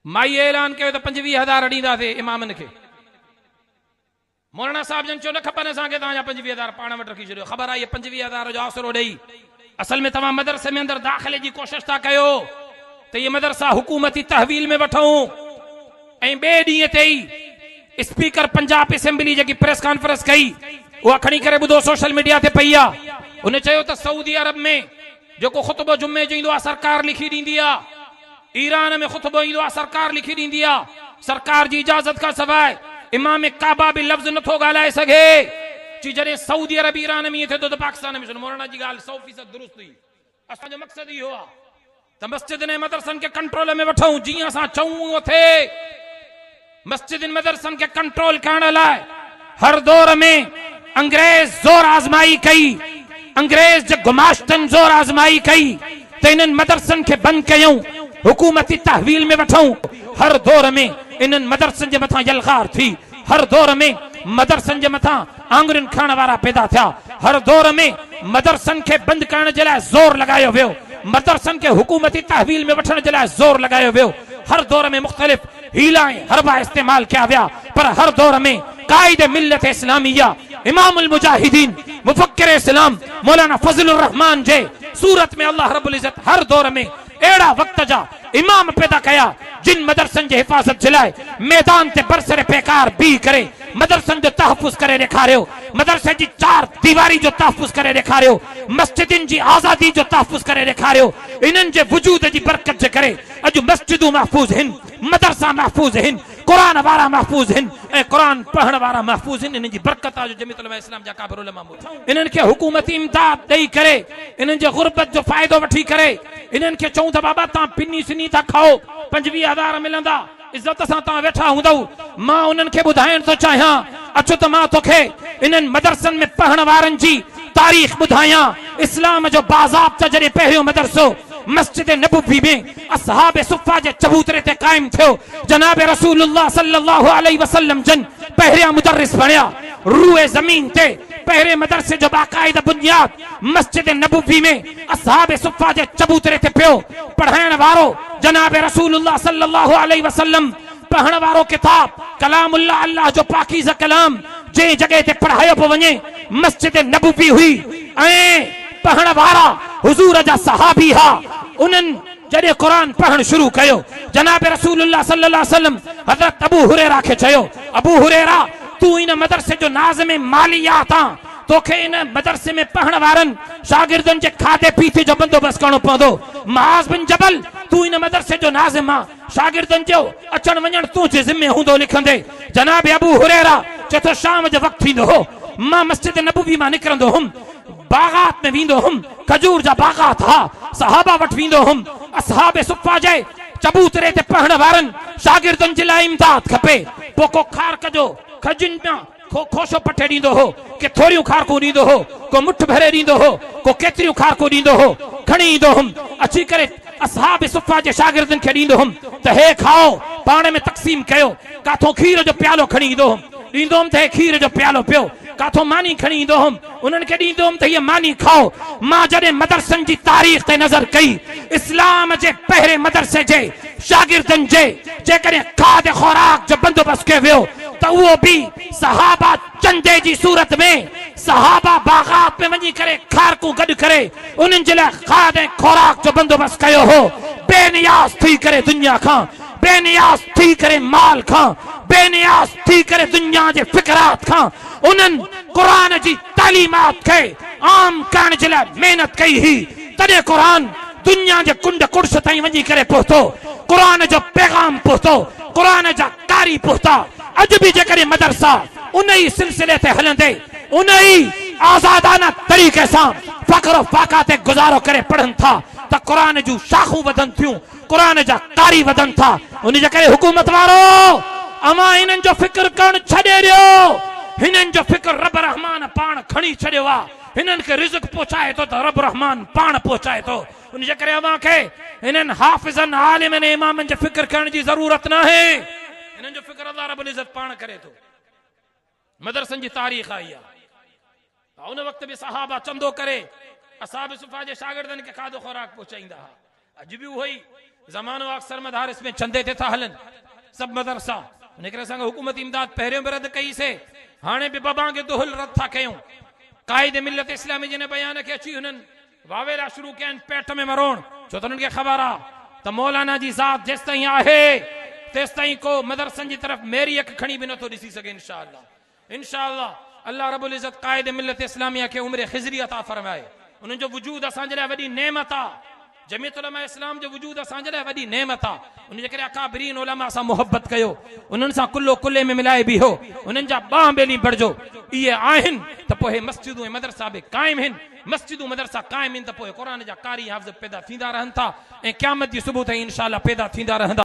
माई ऐलान कयो त 25,000 ॾींदासीं इमामन खे। मौलाना साहब जन चयो न खपनि असांखे तव्हांजा 25,000 पाण वटि रखी छॾियो। ख़बर आहे 25,000 जो आसरो ॾेई असल में तव्हां मदरसे में अंदरि दाख़िले जी कोशिश था कयो त ये मदरसा हुकूमती तहवील में वठूं। ऐं ॿिए ॾींहं ते ई स्पीकर पंजाब असेंबली जेकी प्रेस कॉन्फ्रेंस कई उहा खणी करे ॿुधो सोशल मीडिया ते पई आहे। उन चयो त सऊदी अरब में जेको ख़ुतबो जुमे जो ईंदो आहे सरकार लिखी ॾींदी आहे, ईरान में ख़ुतबो ईंदो आहे सरकार लिखी ॾींदी आहे, सरकार जी इजाज़त खां सवाइ इमाम काबा बि लफ़्ज़ नथो ॻाल्हाए सघे। जी जॾहिं सऊदी अरब ईरान में ईअं थिए थो त पाकिस्तान में मौलाना जी ॻाल्हि 100% दुरुस्त हुई। असांजो मक़सदु इहो आहे त मस्जिदनि ऐं मदरसनि खे कंट्रोल में वठूं, जीअं असां चऊं उहो थिए। मस्जिदनि मदरसनि खे कंट्रोल करण लाइ हर दौर में अंग्रेज ज़ोर आज़माई कई, अंग्रेज जे गुमाश्तनि ज़ोर आज़माई कई त इन्हनि मदरसनि खे बंदि कयूं, हुकूमती तहवील में वठूं। हर दौर में इन्हनि मदरसनि जे मथां यलगार थी, हर दौर में मदरसनि जे मथां आंगुरियुनि खणण वारा पैदा थिया, हर दौर में मदरसनि खे बंदि करण जे लाइ ज़ोर लॻायो वियो, मदरसनि खे हुकूमती तहवील में वठण जे लाइ ज़ोर लॻायो वियो। हर दौर में मुख़्तलिफ़ हीला ऐं हरबा इस्तेमाल किया विया, पर हर दौर में कायदे मिल्लत इस्लामिया इमामुल मुजाहिदीन मुफक्किर इस्लाम मौलाना फजलुर रहमान जे सूरत में अल्लाह रब्बुल इज़्ज़त हर दौर में अहिड़ा वक़्त जा इमाम पैदा कया जिन मदरसनि जे हिफ़ाज़त जे लाइ मैदान ते बरसरे पेकार बीह करे मदरसनि जो तहफ़ुज़ करे ॾेखारियो, मदरसे जी 4 दीवारी जो तहफ़ुज़ करे ॾेखारियो, मस्जिदनि जी आज़ादी जो तहफ़ुज़ करे ॾेखारियो। इन्हनि जे वजूद जी बरकत जे करे अॼु मस्जिदूं महफ़ूज़ आहिनि, मदरसा महफ़ूज़ आहिनि, क़ुरान वारा महफ़ूज़ आहिनि ऐं क़ुरान पढ़ण वारा महफ़ूज़ आहिनि। इन्हनि जी बरकत आहे जो जमीयत उलमा इस्लाम जा काबिर उलमा इन्हनि खे हुकूमती इमदाद ॾेई करे इन्हनि जे गुरबत जो फ़ाइदो वठी करे इन्हनि खे चऊं त बाबा तव्हां पिनी सिनी था खाओ, 25,000 मिलंदा, इज़त सां तव्हां वेठा हूंदव। मां उन्हनि खे ॿुधाइण थो चाहियां, अचो त मां तोखे इन्हनि मदरसनि में पढ़ण वारनि जी तारीख़ ॿुधायां। इस्लाम जो बाज़ाब्ता जॾहिं पहिरियों मदरसो मस्जिद नबवी में असहाब सुफ़ा जे चबूतरे ते क़ाइम थियो, जनाब रसूलुल्लाह सल्लल्लाहु अलैहि वसल्लम जन पहिरियां मुदर्रिस बणिया। रूए ज़मीन ते पहिरे मदरसे जो बाकायदा बुनियाद मस्जिद नबवी में असहाब सुफ़ा जे चबूतरे ते पियो। पढ़ाइण वारो जनाब रसूलुल्लाह सल्लल्लाहु अलैहि वसल्लम, पढ़ण वारो किताब कलामुल्लाह अल्लाह जो पाकीज़ा कलाम जंहिं जॻह ते पढ़ायो पियो वञे मस्जिद नबवी हुई ऐं पढ़ण वारा हुजूर जा सहाबी हा। उन्हनि जॾहिं क़ुरान पढ़ण शुरू कयो जनाब रसूलुल्लाह सल्लल्लाहु अलैहि वसल्लम हज़रत अबू हुरैरा खे चयो, अबू हुरैरा तू इन मदरसे जो नाज़िम मालियात आ, तोखे इन मदरसे में पढ़ण वारनि शागिर्दनि जे खाधे पीते जो बंदोबस्त करणो पवंदो। मुआज़ बिन जबल तू इन मदरसे जो नाज़िम आ, शागिर्दनि जो अचण वञण तुंहिंजे ज़िम्मे हूंदो लिखंदे। जनाब अबू हुरैरा चए थो शाम जो वक़्तु थींदो हो, मां मस्जिद नबवी मां निकिरंदो हुम, बागात में वेंदो हुम, खजूर जा बागात हा, सहाबा वटि वेंदो हुम, असहाब सुफ़ा जे चबूतरे ते पढ़ण वारनि शागिर्दनि जे लाइ इमदाद खपे। पोइ को खारक जो खजुनि में खोशो पटे ॾींदो हो, के थोरियूं खारकूं ॾींदो हो, को मुठ भरे ॾींदो हो, को केतिरियूं खारकूं ॾींदो हो, खणी ईंदो हुम, अची करे असहाब सुफ़ा जे शागिर्दनि खे ॾींदो हुम त हे खाओ, पाण में तक़सीम कयो। काथों खीर जो प्यालो खणी ईंदो हुम, ॾींदो हुम त हे खीर जो प्यालो पियो, काथों मानी खणी ईंदो हुम, उन्हनि खे ॾींदो हुम त हीअ मानी खाओ। मां जॾहिं मदरसनि जी तारीख़ ते नज़र कई, इस्लाम जे पहिरें मदरसे जे शागिर्दनि जे जेकॾहिं खाद खुराक जो बंदोबस्त कयो वियो त उहो बि सहाबा चंदे जी सूरत में, सहाबा बागात में वञी करे खारकूं गॾु करे उन्हनि जे लाइ खाद ऐं खुराक जो बंदोबस्त कयो हो। बेनियाज़ थी करे दुनिया खां, बेनियाज़ थी करे माल खां, बेनियाज़ थी करे दुनिया जे फिकरात खां उन्हनि क़ुरान जी तालीमात खे आम करण जे लाइ महिनत कई हुई। तॾहिं क़ुरान दुनिया जे कुंड कुर्श ताईं वञी करे पहुतो, क़ुरान जो पैगाम पहुतो, क़ुरान जा कारी पहुता। अॼु बि जेकॾहिं मदरसा उन ई सिलसिले ते हलंदे, उन ई आज़ादाना तरीक़े सां फ़ख्र फ़ाका ते गुज़ारो करे पढ़नि था त क़ुरान जूं शाखूं वधनि थियूं, क़ुरान जा कारी वधनि था। उन जे करे हुकूमत वारो अवां हिननि जो फ़िक्र करणु छॾे ॾियो, हिननि जो फ़िक्र रब रहमान पाण खणी छॾियो आहे। हिननि खे रिज़्क़ पहुचाए थो त रब रहमान पाण पहुचाए थो। उन जे करे अवां खे हिननि हाफ़िज़नि आलिमनि इमामनि जो फ़िक्र करण जी ज़रूरत न आहे, हिननि जो फ़िक्र अल्लाह रब्बुल इज़्ज़त पाण करे थो। मदरसनि जी तारीख़ आई आहे, उन वक़्त बि सहाबा चंदो करे असहाब सुफ़ा जे शागिर्दनि खे खाधो खुराक पहुचाईंदा हुआ। अॼु बि उहो ई ज़मानो अक्सर मदारिस में चंदे ते था हलन सब मदरसा उन करे असां हुकूमती इमदाद पहिरियों बि रद्द कई से हाणे बि बबा के दुहल रद्द था कयूं कायदे मिलत इस्लामी जिन बयान के अची हुननि वावेरा शुरू कया पेट में मरोण छो त उन्हनि खे ख़बर आहे त मौलाना जी ज़ात जेसि ताईं आहे तेसि ताईं को मदरसनि जी तरफ़ मेरी अख खणी बि नथो ॾिसी सघे इंशाअल्लाह अल्लाह रब्बुल इज़्ज़त कायदे मिलत इस्लामिया खे उम्र ख़िज़री अता फरमाए उन्हनि जो वजूद असांजे लाइ वॾी नेमत आहे जमीयत उलमा इस्लाम जो वजूद असांजे लाइ वॾी नेमत आहे उन जे करे अकाबरीन उलमा सां मोहब्बत कयो उन्हनि सां कुल्लो कुल्ले में मिलाए बीहो उन्हनि जा ॿाह ॿेली बढिजो इहे आहिनि त पोइ मस्जिदूं ऐं मदरसा बि क़ाइम आहिनि मस्जिदूं मदरसा क़ाइम आहिनि त पोइ क़ुर जा कारी हाफ़िज़ पैदा थींदा रहनि था ऐं क़यामत जी सुबुह ताईं इंशाअल्लाह पैदा थींदा रहंदा